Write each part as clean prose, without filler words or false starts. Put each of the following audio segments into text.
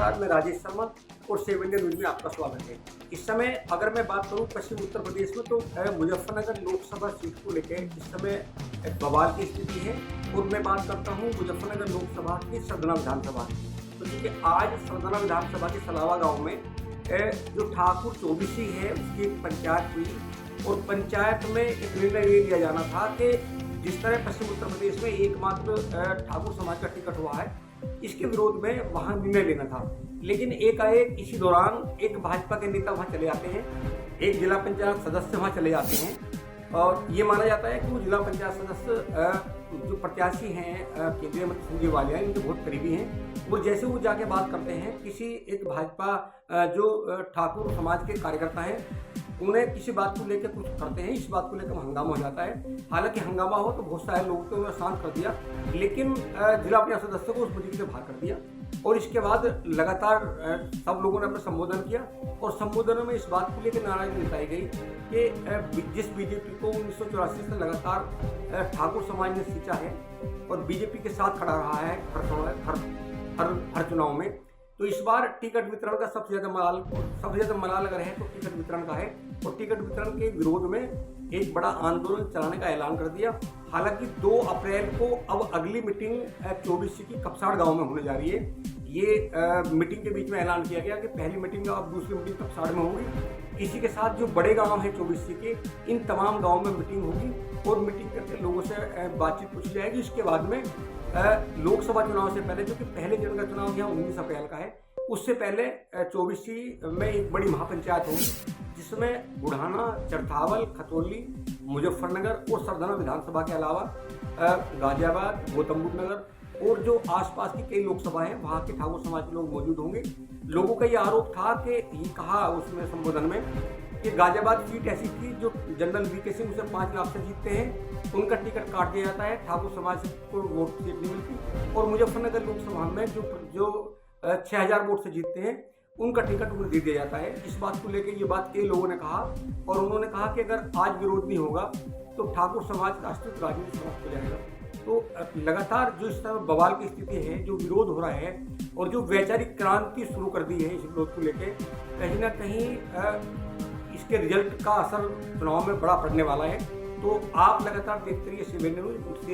नमस्कार, मैं राजेश शर्मा और 7 इंडिया न्यूज में आपका स्वागत है। इस समय अगर मैं बात करूं पश्चिम उत्तर प्रदेश में तो मुजफ्फरनगर लोकसभा सीट को लेकर इस समय बवाल की स्थिति है। और मैं बात करता हूं मुजफ्फरनगर लोकसभा की सरदना विधानसभा की। तो क्योंकि आज सरदना विधानसभा के सलावा गाँव में जो ठाकुर चौबीसी है उसकी एक पंचायत हुई और पंचायत में एक निर्णय ये लिया जाना था कि जिस तरह पश्चिम उत्तर प्रदेश में एकमात्र ठाकुर समाज का टिकट हुआ है, इसके विरोध में वहां निर्णय लेना था। लेकिन एकाएक इसी दौरान एक भाजपा के नेता वहां चले आते हैं, एक जिला पंचायत सदस्य वहां चले जाते हैं और ये माना जाता है कि वो जिला पंचायत सदस्य जो प्रत्याशी हैं केंद्रीय मंत्री संजीव वालिया इनके बहुत करीबी हैं। वो जैसे वो जाके बात करते हैं किसी एक भाजपा जो ठाकुर समाज के कार्यकर्ता हैं, उन्हें किसी बात को लेकर कुछ करते हैं, इस बात को लेकर हंगामा हो जाता है। हालांकि हंगामा हो तो बहुत सारे लोगों को उन्हें शांत कर दिया, लेकिन जिला पंचायत सदस्य को उस मीटिंग से बाहर कर दिया। और इसके बाद लगातार सब लोगों ने अपना संबोधन किया और संबोधन में इस बात को लेकर नाराजगी जताई गई कि जिस बीजेपी को 1984 से लगातार ठाकुर समाज ने सींचा है और बीजेपी के साथ खड़ा रहा है हर चुनाव में, तो इस बार टिकट वितरण का सबसे ज्यादा मलाल अगर है तो टिकट वितरण का है। और टिकट वितरण के विरोध में एक बड़ा आंदोलन चलाने का ऐलान कर दिया। हालांकि 2 अप्रैल को अब अगली मीटिंग 24 की कपसाड़ गांव में होने जा रही है। ये मीटिंग के बीच में ऐलान किया गया कि पहली मीटिंग अब दूसरी मीटिंग कपसाड़ में होगी। इसी के साथ जो बड़े गांव हैं 24 के, इन तमाम गाँव में मीटिंग होगी और मीटिंग करके लोगों से बातचीत पूछी जाएगी। इसके बाद में लोकसभा चुनाव से पहले, जो कि पहले चरण का चुनाव यहाँ 19 अप्रैल का है, उससे पहले 24 में एक बड़ी महापंचायत होगी जिसमें बुढ़ाना, चरथावल, खतौली, मुजफ्फरनगर और सरदना विधानसभा के अलावा गाजियाबाद, गौतम बुद्ध नगर और जो आसपास की कई लोकसभा है वहाँ के ठाकुर समाज के लोग मौजूद होंगे। लोगों का ये आरोप था कि ये कहा उसमें संबोधन में कि गाजियाबाद सीट ऐसी थी जो जनरल वीके सिंह उसे 5 लाख से जीतते हैं, उनका टिकट काट दिया जाता है, ठाकुर समाज को वोट सीट नहीं मिलती। और मुजफ्फरनगर लोकसभा में जो 6000 वोट से जीतते हैं उनका टिकट उन्हें दे दिया जाता है। इस बात को लेकर ये बात कई लोगों ने कहा और उन्होंने कहा कि अगर आज विरोध नहीं होगा तो ठाकुर समाज का अस्तित्व राजनीति समाप्त हो जाएगा। तो लगातार जो इस तरह बवाल की स्थिति है, जो विरोध हो रहा है और जो वैचारिक क्रांति शुरू कर दी है इस विरोध को लेकर, कहीं ना कहीं इसके रिजल्ट का असर चुनाव में बड़ा पड़ने वाला है। तो आप लगातार देखते रहिए 7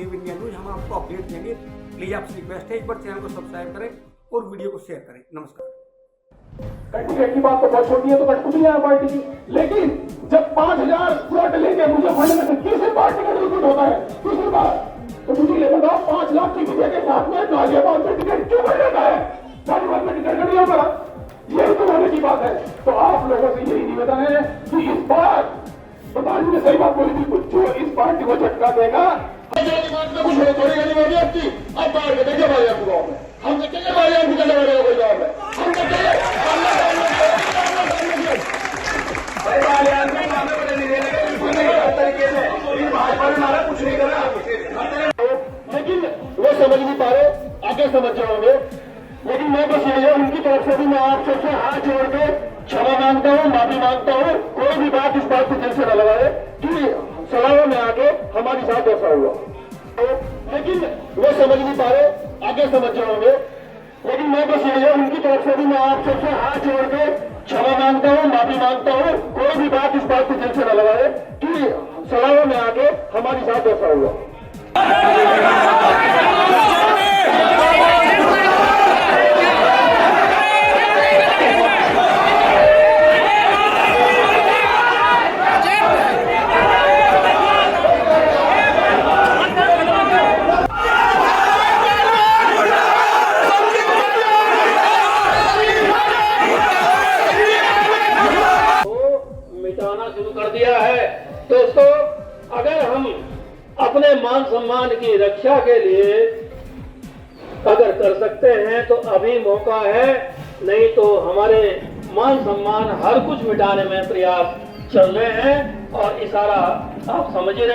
इंडिया न्यूज, हम आपको अपडेट देंगे। प्लीज आपसे रिक्वेस्ट है एक बार चैनल को सब्सक्राइब करें और वीडियो को शेयर करें। नमस्कार। टिकट की बात तो बहुत छोटी है, तो कठपुतली है पार्टी की, लेकिन जब 5000 प्लॉट लेंगे मुजफ्फरनगर से तीसरी पार्टी का रिक्रूट होता है तीसरी बार, तो मुझे ये बताओ 5 लाख की विजय के साथ में गाजियाबाद में टिकट क्यों मिल जाता है? गाजियाबाद में टिकट नहीं होगा, यही तो होने की बात है। तो आप लोगों से यही निवेदन है कि इस बार प्रधान ने सही बात बोली थी, जो इस पार्टी को झटका देगा कुछ थोड़ी गली होगी आपकी। अब बाहर के देखिए भाई आपको गाँव में हम देखेंगे भाई आपको चले बढ़ेगा कोई गाँव में हम देखेंगे कुछ नहीं कर रहा, लेकिन वो समझ नहीं पा रहे, आगे समझ जाओगे। लेकिन मैं बस ये उनकी तरफ से भी मैं आप सबसे हाथ जोड़ के क्षमा मांगता हूँ, माफी मांगता हूँ। कोई भी बात इस बात को दिल से न लगाए कि सलाह में आके हमारे साथ ऐसा हुआ, लेकिन वो समझ नहीं पा रहे, आगे समझ जाओगे। लेकिन मैं बस ये उनकी तरफ से भी मैं आप सबसे हाथ जोड़ के क्षमा मांगता हूँ, माफी मांगता हूँ। कोई भी बात इस बात को दिल से न लगाए कि सलाह में आके हमारे साथ ऐसा हुआ। शुरू कर दिया है। दोस्तों, अगर हम अपने मान सम्मान की रक्षा के लिए अगर कर सकते हैं तो अभी मौका है, नहीं तो हमारे मान सम्मान हर कुछ मिटाने में प्रयास चल रहे हैं और इशारा आप समझ रहे हैं।